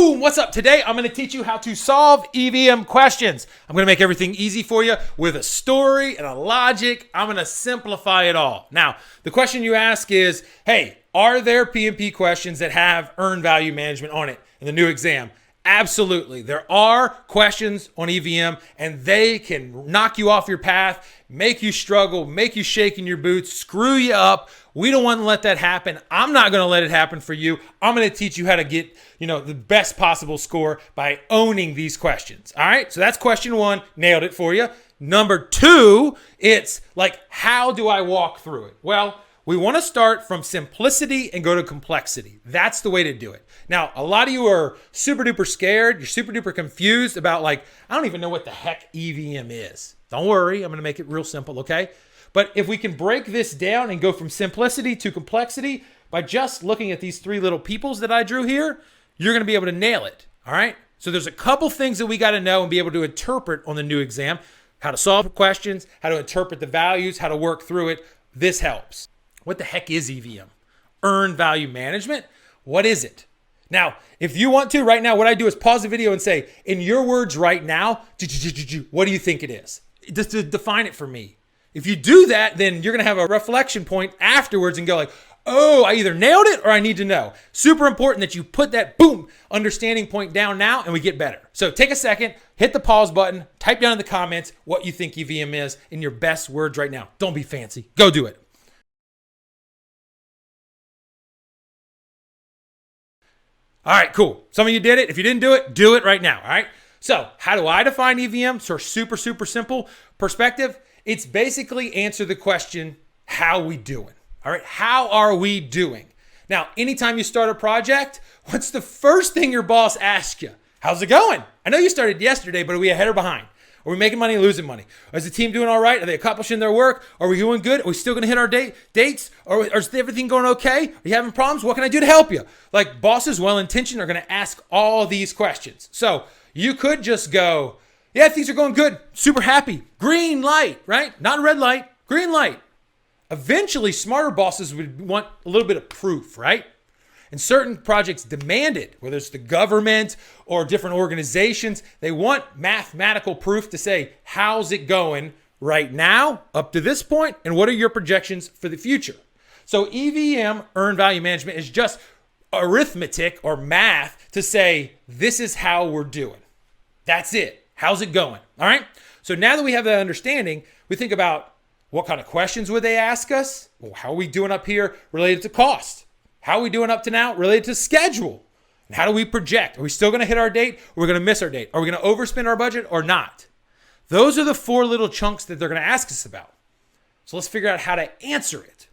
Boom, what's up? Today, I'm gonna teach you how to solve EVM questions. I'm gonna make everything easy for you with a story and a logic. I'm gonna simplify it all. Now, the question you ask is, hey, are there PMP questions that have earned value management on it in the new exam? Absolutely. There are questions on EVM and they can knock you off your path, make you struggle, make you shake in your boots, screw you up. We don't want to let that happen. I'm not going to let it happen for you. I'm going to teach you how to get, the best possible score by owning these questions. All right. So that's question one. Nailed it for you. Number two, it's like, how do I walk through it? Well, we want to start from simplicity and go to complexity. That's the way to do it. Now, a lot of you are super duper scared. You're super duper confused about I don't even know what the heck EVM is. Don't worry. I'm going to make it real simple. Okay. But if we can break this down and go from simplicity to complexity by just looking at these three little peoples that I drew here, you're going to be able to nail it. All right. So there's a couple things that we got to know and be able to interpret on the new exam, how to solve questions, how to interpret the values, how to work through it. This helps. What the heck is EVM? Earned value management? What is it? Now, if you want to right now, what I do is pause the video and say, in your words right now, what do you think it is? Just to define it for me. If you do that, then you're going to have a reflection point afterwards and go oh, I either nailed it or I need to know. Super important that you put that boom understanding point down now and we get better. So take a second, hit the pause button, type down in the comments what you think EVM is in your best words right now. Don't be fancy. Go do it. All right, cool. Some of you did it. If you didn't do it right now. All right. So how do I define EVM? So super simple perspective. It's basically answer the question, how we doing? All right. How are we doing? Now, anytime you start a project, what's the first thing your boss asks you? How's it going? I know you started yesterday, but are we ahead or behind? Are we making money or losing money? Is the team doing all right? Are they accomplishing their work? Are we doing good? Are we still going to hit our dates? Or is everything going okay? Are you having problems? What can I do to help you? Like bosses, well-intentioned, are going to ask all these questions. So you could just go, yeah, things are going good. Super happy. Green light, right? Not a red light. Green light. Eventually, smarter bosses would want a little bit of proof, right? And certain projects demand it, whether it's the government or different organizations, they want mathematical proof to say, how's it going right now up to this point? And what are your projections for the future? So EVM, earned value management, is just arithmetic or math to say, this is how we're doing. That's it. How's it going? All right. So now that we have that understanding, we think about what kind of questions would they ask us? Well, how are we doing up here related to cost? How are we doing up to now related to schedule? And how do we project? Are we still going to hit our date or are we going to miss our date? Are we going to overspend our budget or not? Those are the four little chunks that they're going to ask us about. So let's figure out how to answer it.